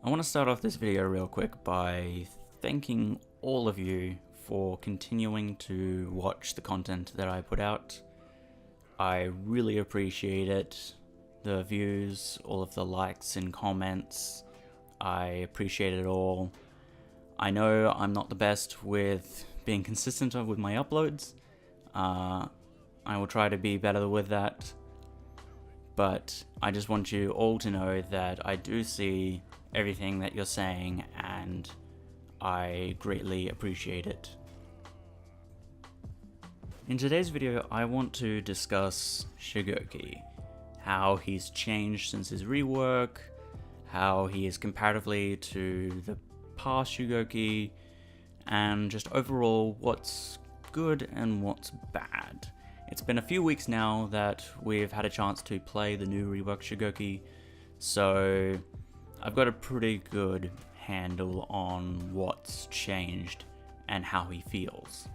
I want to start off this video real quick by thanking all of you for continuing to watch the content that I put out. I really appreciate it. The views, all of the likes and comments, I appreciate it all. I know I'm not the best with being consistent with my uploads. I will try to be better with that. But I just want you all to know that I do see everything that you're saying and I greatly appreciate it. In today's video, I want to discuss Shugoki, how he's changed since his rework, how he is comparatively to the past Shugoki, and just overall what's good and what's bad. It's been a few weeks now that we've had a chance to play the new rework Shugoki, so I've got a pretty good handle on what's changed and how he feels.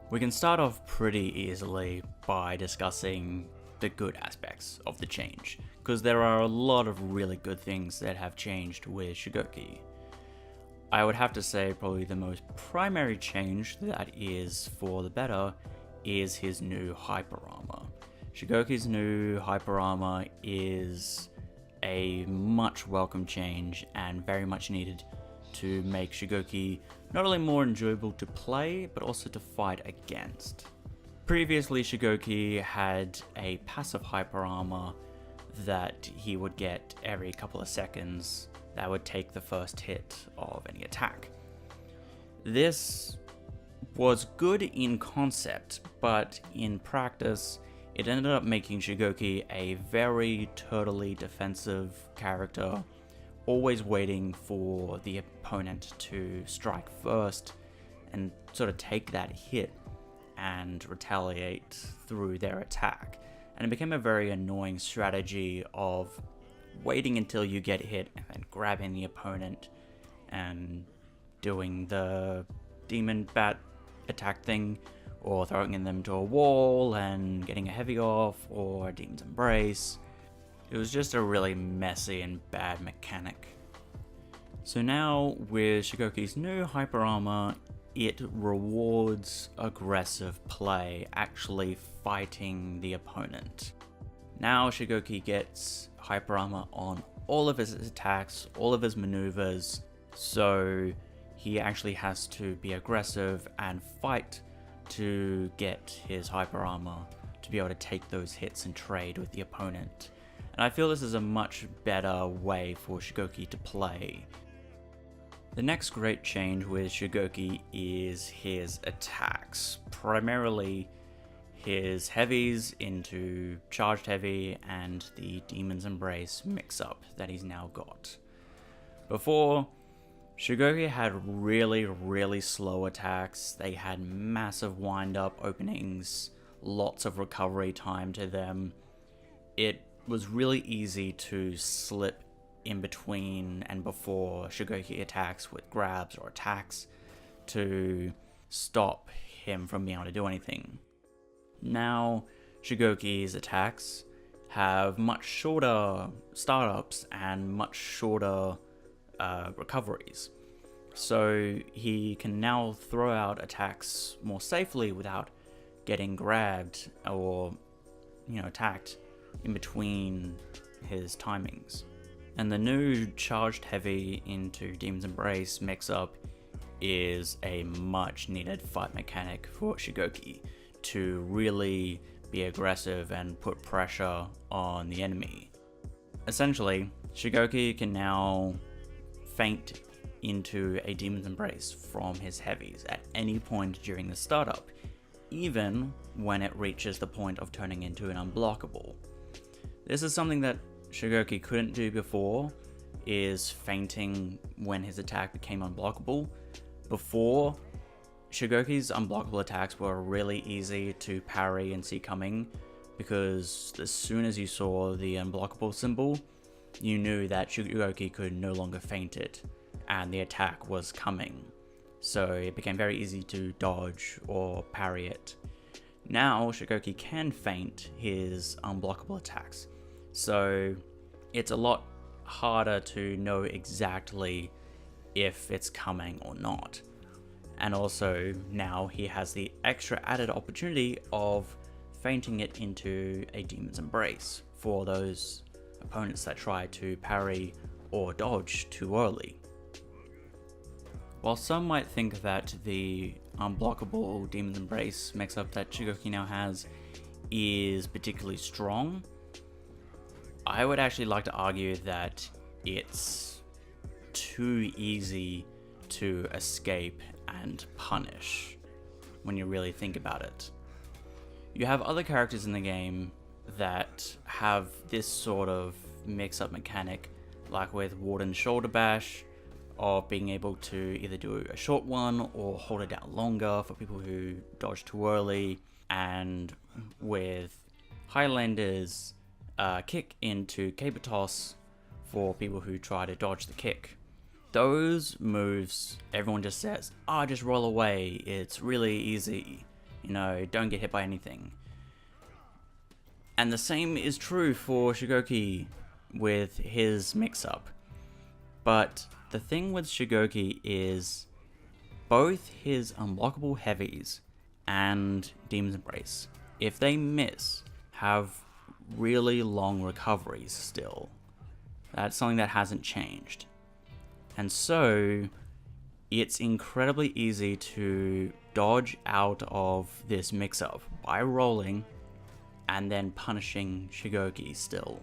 We can start off pretty easily by discussing the good aspects of the change, because there are a lot of really good things that have changed with Shugoki. I would have to say probably the most primary change that is for the better is his new hyper armor. Shugoki's new hyper armor is a much welcome change and very much needed to make Shugoki not only more enjoyable to play, but also to fight against. Previously, Shugoki had a passive hyper armor that he would get every couple of seconds that would take the first hit of any attack. This was good in concept, but in practice, it ended up making Shugoki a very turtly defensive character, always waiting for the opponent to strike first and sort of take that hit and retaliate through their attack. And it became a very annoying strategy of waiting until you get hit and then grabbing the opponent and doing the demon bat attack thing, or throwing them to a wall and getting a heavy off, or a demon's embrace. It was just a really messy and bad mechanic. So now with Shugoki's new hyper armor, it rewards aggressive play, actually fighting the opponent. Now Shugoki gets hyper armor on all of his attacks, all of his maneuvers, so he actually has to be aggressive and fight to get his hyper armor to be able to take those hits and trade with the opponent. And I feel this is a much better way for Shugoki to play. The next great change with Shugoki is his attacks, primarily his heavies into charged heavy and the Demon's Embrace mix-up that he's now got. Before, Shugoki had really slow attacks. They had massive wind-up openings, lots of recovery time to them. It was really easy to slip in between and before Shugoki attacks with grabs or attacks to stop him from being able to do anything. Now, Shugoki's attacks have much shorter startups and much shorter recoveries. So he can now throw out attacks more safely without getting grabbed or, attacked in between his timings. And the new charged heavy into Demon's Embrace mix-up is a much needed fight mechanic for Shugoki to really be aggressive and put pressure on the enemy. Essentially, Shugoki can now feint into a Demon's Embrace from his heavies at any point during the startup, even when it reaches the point of turning into an unblockable. This is something that Shugoki couldn't do before, is feinting when his attack became unblockable. Before, Shugoki's unblockable attacks were really easy to parry and see coming, because as soon as you saw the unblockable symbol, you knew that Shugoki could no longer feint it, and the attack was coming. So it became very easy to dodge or parry it. Now Shugoki can feint his unblockable attacks, so it's a lot harder to know exactly if it's coming or not. And also now he has the extra added opportunity of fainting it into a Demon's Embrace for those opponents that try to parry or dodge too early. While some might think that the unblockable Demon's Embrace mix-up that Shugoki now has is particularly strong, I would actually like to argue that it's too easy to escape and punish when you really think about it. You have other characters in the game that have this sort of mix-up mechanic, like with Warden's Shoulder Bash, of being able to either do a short one or hold it down longer for people who dodge too early, and with Highlander's kick into Caber Toss for people who try to dodge the kick. Those moves, everyone just says, just roll away, it's really easy, don't get hit by anything. And the same is true for Shugoki with his mix-up. But the thing with Shugoki is both his unblockable heavies and Demon's Embrace, if they miss, have really long recoveries still. That's something that hasn't changed. And so it's incredibly easy to dodge out of this mix-up by rolling and then punishing Shugoki still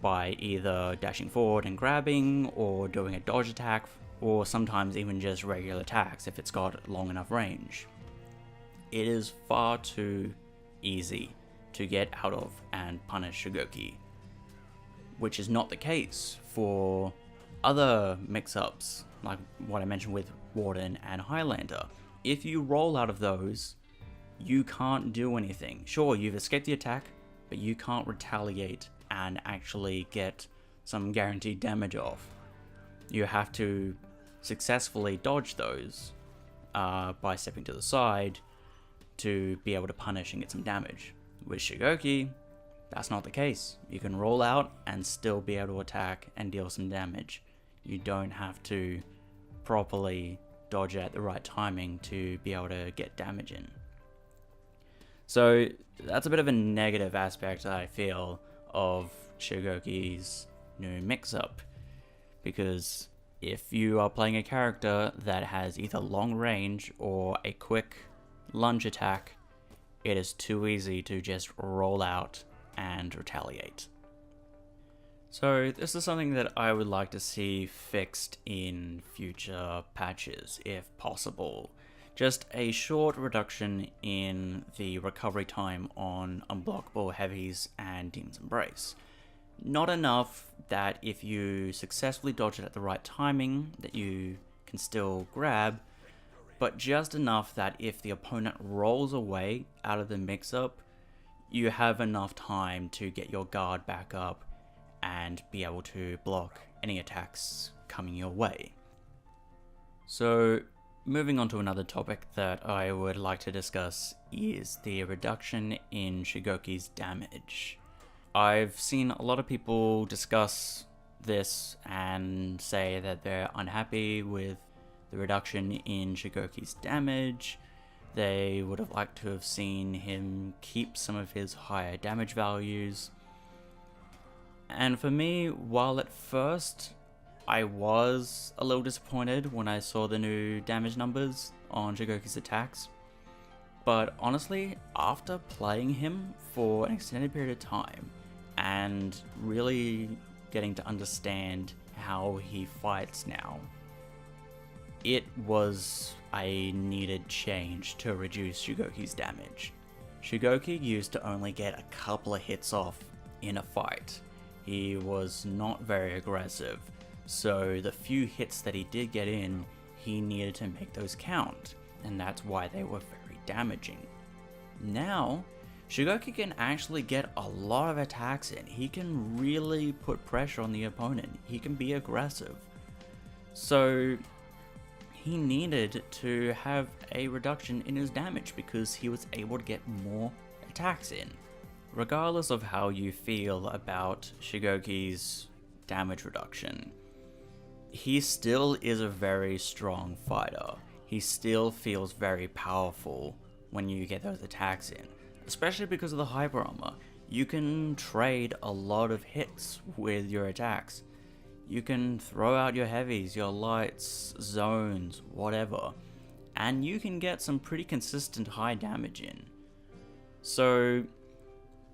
by either dashing forward and grabbing, or doing a dodge attack, or sometimes even just regular attacks if it's got long enough range. It is far too easy to get out of and punish Shugoki, which is not the case for other mix-ups, like what I mentioned with Warden and Highlander. If you roll out of those, you can't do anything. Sure, you've escaped the attack, but you can't retaliate and actually get some guaranteed damage off. You have to successfully dodge those by stepping to the side to be able to punish and get some damage. With Shugoki, that's not the case. You can roll out and still be able to attack and deal some damage. You don't have to properly dodge at the right timing to be able to get damage in. So that's a bit of a negative aspect, I feel, of Shugoki's new mix-up, because if you are playing a character that has either long range or a quick lunge attack, it is too easy to just roll out and retaliate. So this is something that I would like to see fixed in future patches if possible. Just a short reduction in the recovery time on unblockable heavies and Demon's Embrace. Not enough that if you successfully dodge it at the right timing that you can still grab, but just enough that if the opponent rolls away out of the mix-up, you have enough time to get your guard back up and be able to block any attacks coming your way. So moving on to another topic that I would like to discuss is the reduction in Shugoki's damage. I've seen a lot of people discuss this and say that they're unhappy with the reduction in Shugoki's damage. They would have liked to have seen him keep some of his higher damage values. And for me, while at first I was a little disappointed when I saw the new damage numbers on Shugoki's attacks, but honestly, after playing him for an extended period of time and really getting to understand how he fights now, it was a needed change to reduce Shugoki's damage. Shugoki used to only get a couple of hits off in a fight. He was not very aggressive, so the few hits that he did get in, he needed to make those count, and that's why they were very damaging. Now, Shugoki can actually get a lot of attacks in. He can really put pressure on the opponent. He can be aggressive. So he needed to have a reduction in his damage because he was able to get more attacks in. Regardless of how you feel about Shugoki's damage reduction. He still is a very strong fighter. He still feels very powerful when you get those attacks in, especially because of the hyper armor. You can trade a lot of hits with your attacks. You can throw out your heavies, your lights, zones, whatever, and you can get some pretty consistent high damage in. So,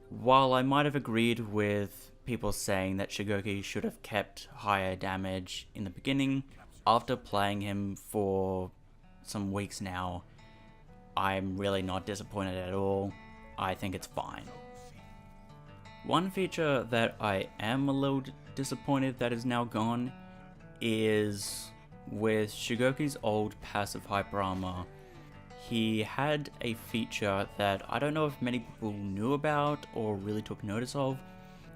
while I might have agreed with people saying that Shugoki should have kept higher damage in the beginning, after playing him for some weeks now, I'm really not disappointed at all. I think it's fine. One feature that I am a little disappointed that is now gone is with Shugoki's old passive hyper armor. He had a feature that I don't know if many people knew about or really took notice of,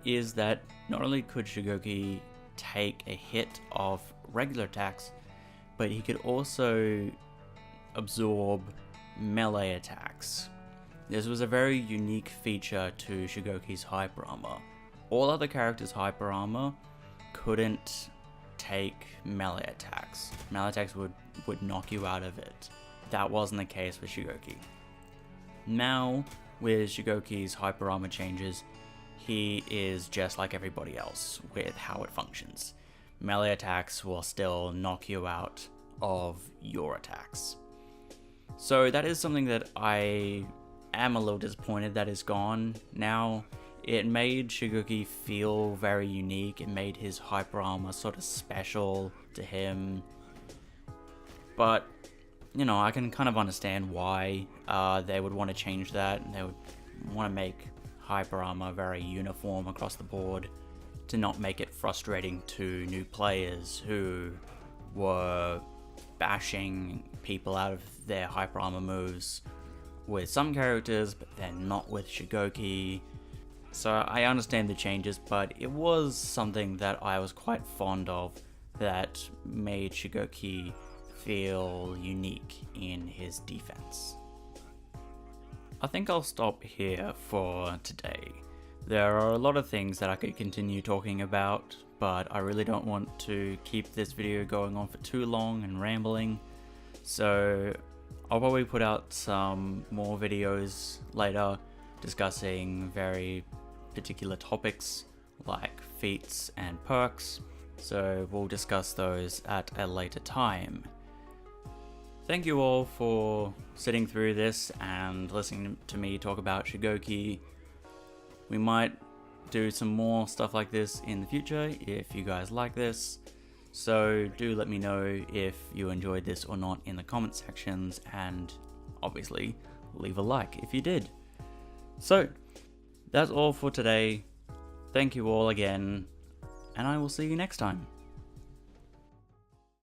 is that not only could Shugoki take a hit of regular attacks, but he could also absorb melee attacks. This was a very unique feature to Shugoki's hyper armor. All other characters' hyper armor couldn't take melee attacks. Melee attacks would knock you out of it. That wasn't the case with Shugoki. Now, with Shugoki's hyper armor changes, he is just like everybody else with how it functions. Melee attacks will still knock you out of your attacks. So that is something that I am a little disappointed that is gone now. It made Shugoki feel very unique. It made his hyper armor sort of special to him. But, you know, I can kind of understand why they would want to change that. They would want to make hyper armor very uniform across the board to not make it frustrating to new players who were bashing people out of their hyper armor moves with some characters, but then not with Shugoki. So I understand the changes, but it was something that I was quite fond of that made Shugoki feel unique in his defense. I think I'll stop here for today. There are a lot of things that I could continue talking about, but I really don't want to keep this video going on for too long and rambling. So I'll probably put out some more videos later discussing very particular topics like feats and perks. So we'll discuss those at a later time. Thank you all for sitting through this and listening to me talk about Shugoki. We might do some more stuff like this in the future if you guys like this. So do let me know if you enjoyed this or not in the comment sections, and obviously leave a like if you did. So that's all for today. Thank you all again, and I will see you next time.